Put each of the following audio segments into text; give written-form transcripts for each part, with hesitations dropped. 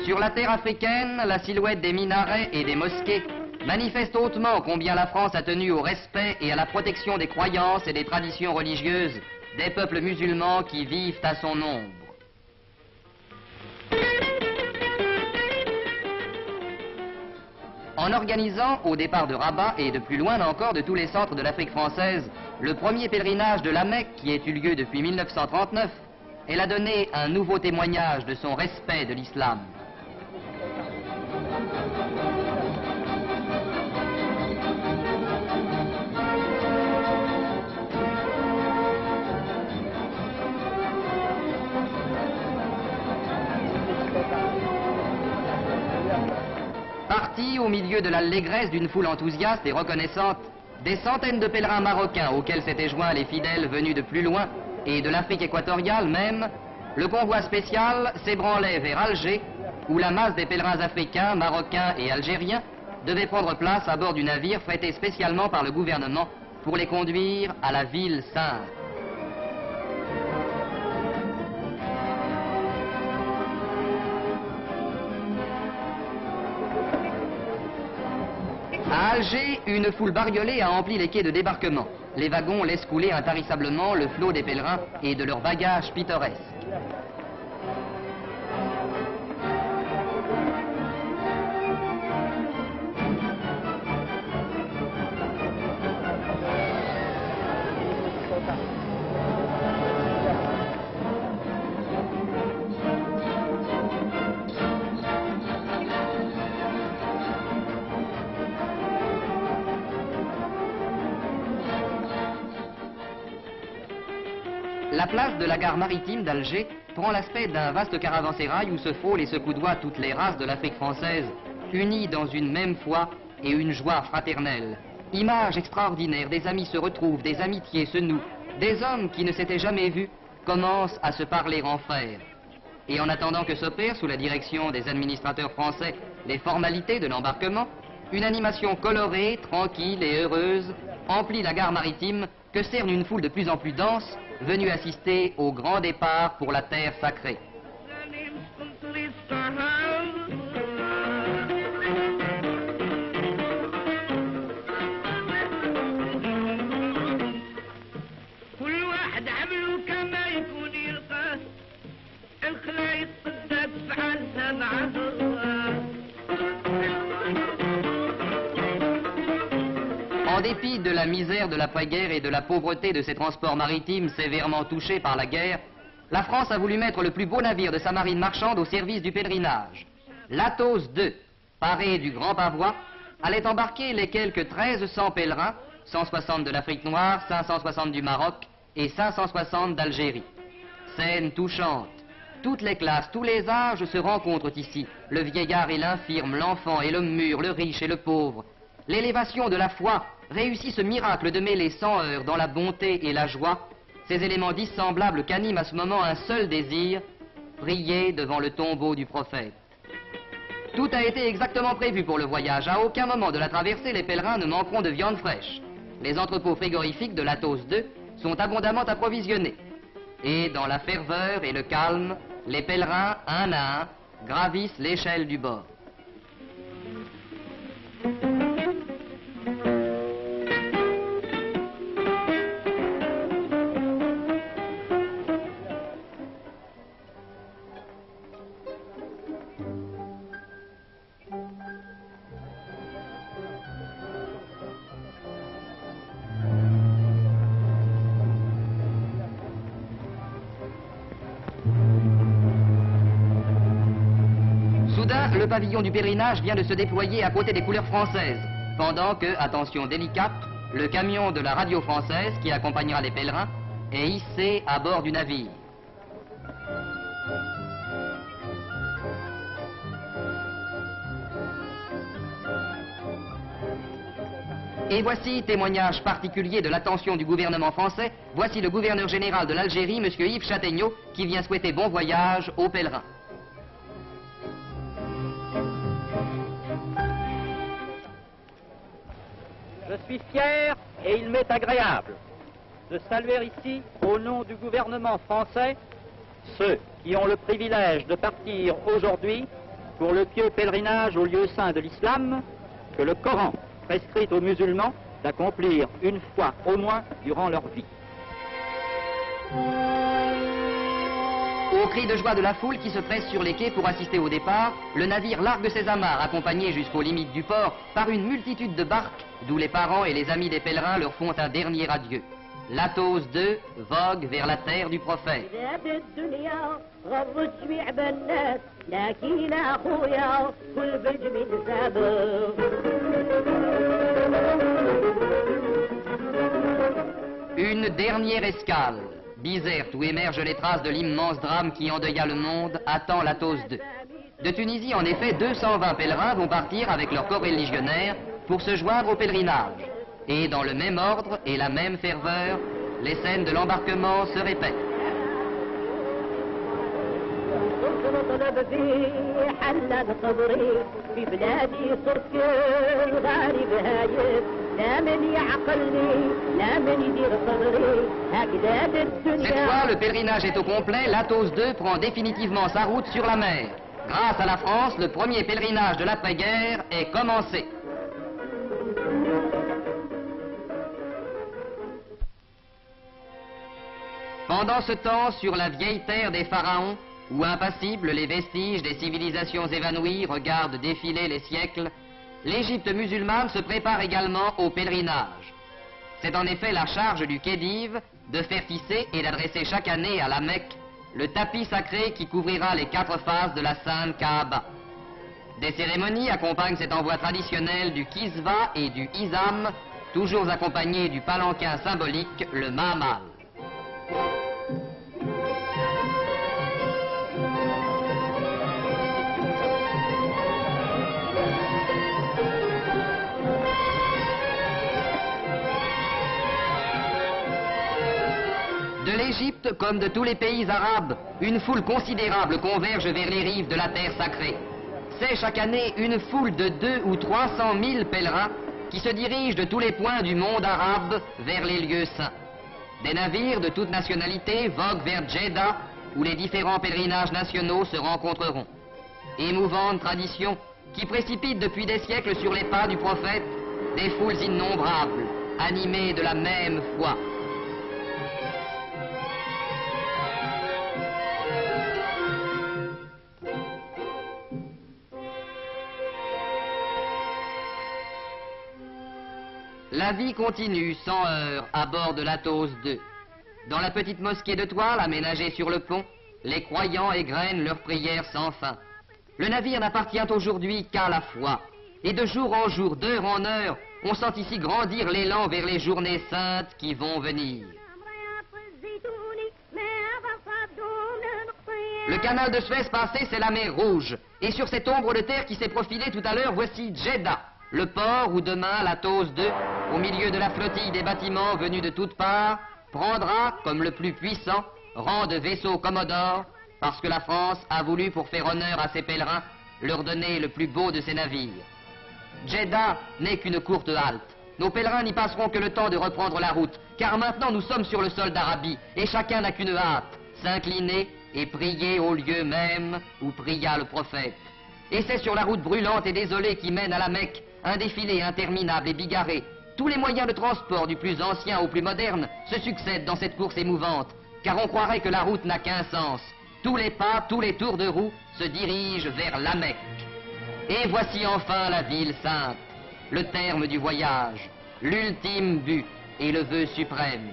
Sur la terre africaine, la silhouette des minarets et des mosquées manifeste hautement combien la France a tenu au respect et à la protection des croyances et des traditions religieuses des peuples musulmans qui vivent à son ombre. En organisant, au départ de Rabat et de plus loin encore de tous les centres de l'Afrique française, le premier pèlerinage de la Mecque qui ait eu lieu depuis 1939, elle a donné un nouveau témoignage de son respect de l'islam. Partis au milieu de l'allégresse d'une foule enthousiaste et reconnaissante, des centaines de pèlerins marocains auxquels s'étaient joints les fidèles venus de plus loin et de l'Afrique équatoriale même, le convoi spécial s'ébranlait vers Alger, où la masse des pèlerins africains, marocains et algériens devait prendre place à bord du navire frété spécialement par le gouvernement pour les conduire à la ville sainte. À Alger, une foule bariolée a empli les quais de débarquement. Les wagons laissent couler intarissablement le flot des pèlerins et de leurs bagages pittoresques. La place de la gare maritime d'Alger prend l'aspect d'un vaste caravansérail où se frôlent et se coudoient toutes les races de l'Afrique française, unies dans une même foi et une joie fraternelle. Image extraordinaire, des amis se retrouvent, des amitiés se nouent, des hommes qui ne s'étaient jamais vus commencent à se parler en frères. Et en attendant que s'opèrent, sous la direction des administrateurs français, les formalités de l'embarquement, une animation colorée, tranquille et heureuse emplit la gare maritime que cerne une foule de plus en plus dense, venue assister au grand départ pour la terre sacrée. En dépit de la misère de l'après-guerre et de la pauvreté de ses transports maritimes sévèrement touchés par la guerre, la France a voulu mettre le plus beau navire de sa marine marchande au service du pèlerinage. L'Athos II, paré du Grand Pavois, allait embarquer les quelques 1300 pèlerins, 160 de l'Afrique noire, 560 du Maroc et 560 d'Algérie. Scène touchante. Toutes les classes, tous les âges se rencontrent ici. Le vieillard et l'infirme, l'enfant et l'homme mûr, le riche et le pauvre. L'élévation de la foi réussit ce miracle de mêler sans heurts dans la bonté et la joie, ces éléments dissemblables qu'anime à ce moment un seul désir, prier devant le tombeau du prophète. Tout a été exactement prévu pour le voyage. À aucun moment de la traversée, les pèlerins ne manqueront de viande fraîche. Les entrepôts frigorifiques de l'Athos II sont abondamment approvisionnés. Et dans la ferveur et le calme, les pèlerins, un à un, gravissent l'échelle du bord. Soudain, le pavillon du pèlerinage vient de se déployer à côté des couleurs françaises, pendant que, attention délicate, le camion de la radio française qui accompagnera les pèlerins est hissé à bord du navire. Et voici, témoignage particulier de l'attention du gouvernement français, voici le gouverneur général de l'Algérie, M. Yves Châtaigneau, qui vient souhaiter bon voyage aux pèlerins. Je suis fier et il m'est agréable de saluer ici, au nom du gouvernement français, ceux qui ont le privilège de partir aujourd'hui pour le pieux pèlerinage au lieu saint de l'islam que le Coran prescrit aux musulmans d'accomplir une fois au moins durant leur vie. Au cri de joie de la foule qui se presse sur les quais pour assister au départ, le navire largue ses amarres, accompagné jusqu'aux limites du port par une multitude de barques, d'où les parents et les amis des pèlerins leur font un dernier adieu. L'Athos II vogue vers la terre du prophète. Une dernière escale, Bizerte, où émergent les traces de l'immense drame qui endeuilla le monde, attend l'Athos II. De Tunisie, en effet, 220 pèlerins vont partir avec leurs coreligionnaires pour se joindre au pèlerinage. Et dans le même ordre et la même ferveur, les scènes de l'embarquement se répètent. Cette fois, le pèlerinage est au complet, l'Athos II prend définitivement sa route sur la mer. Grâce à la France, le premier pèlerinage de l'après-guerre est commencé. Pendant ce temps, sur la vieille terre des pharaons, où impassibles les vestiges des civilisations évanouies regardent défiler les siècles, l'Égypte musulmane se prépare également au pèlerinage. C'est en effet la charge du Khedive de faire tisser et d'adresser chaque année à la Mecque le tapis sacré qui couvrira les 4 faces de la Sainte Kaaba. Des cérémonies accompagnent cet envoi traditionnel du Kisva et du Izam, toujours accompagnés du palanquin symbolique, le Mahmal. De l'Égypte, comme de tous les pays arabes, une foule considérable converge vers les rives de la terre sacrée. C'est chaque année une foule de 200 ou 300 000 pèlerins qui se dirigent de tous les points du monde arabe vers les lieux saints. Des navires de toute nationalité voguent vers Djeddah, où les différents pèlerinages nationaux se rencontreront. Émouvante tradition qui précipite depuis des siècles sur les pas du prophète des foules innombrables, animées de la même foi. La vie continue sans heurts à bord de l'Athos II. Dans la petite mosquée de toile aménagée sur le pont, les croyants égrènent leurs prières sans fin. Le navire n'appartient aujourd'hui qu'à la foi. Et de jour en jour, d'heure en heure, on sent ici grandir l'élan vers les journées saintes qui vont venir. Le canal de Suez passé, c'est la mer Rouge. Et sur cette ombre de terre qui s'est profilée tout à l'heure, voici Djeddah, le port où demain l'Athos II, au milieu de la flottille des bâtiments venus de toutes parts, prendra, comme le plus puissant, rang de vaisseau Commodore, parce que la France a voulu, pour faire honneur à ses pèlerins, leur donner le plus beau de ses navires. Djeddah n'est qu'une courte halte. Nos pèlerins n'y passeront que le temps de reprendre la route, car maintenant nous sommes sur le sol d'Arabie, et chacun n'a qu'une hâte, s'incliner et prier au lieu même où pria le prophète. Et c'est sur la route brûlante et désolée qui mène à la Mecque un défilé interminable et bigarré. Tous les moyens de transport, du plus ancien au plus moderne, se succèdent dans cette course émouvante, car on croirait que la route n'a qu'un sens. Tous les pas, tous les tours de roue se dirigent vers la Mecque. Et voici enfin la ville sainte, le terme du voyage, l'ultime but et le vœu suprême.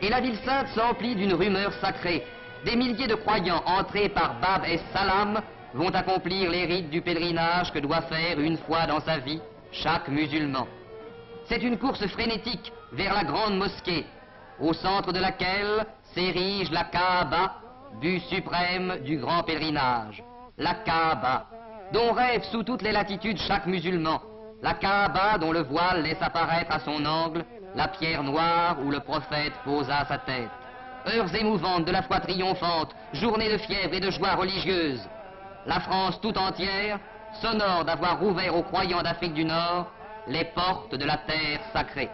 Et la ville sainte s'emplit d'une rumeur sacrée. Des milliers de croyants entrés par Bab es Salam vont accomplir les rites du pèlerinage que doit faire une fois dans sa vie chaque musulman. C'est une course frénétique vers la grande mosquée, au centre de laquelle s'érige la Kaaba, but suprême du grand pèlerinage. La Kaaba, dont rêve sous toutes les latitudes chaque musulman. La Kaaba dont le voile laisse apparaître à son angle la pierre noire où le prophète posa sa tête. Heures émouvantes de la foi triomphante, journées de fièvre et de joie religieuse. La France tout entière s'honore d'avoir rouvert aux croyants d'Afrique du Nord les portes de la terre sacrée.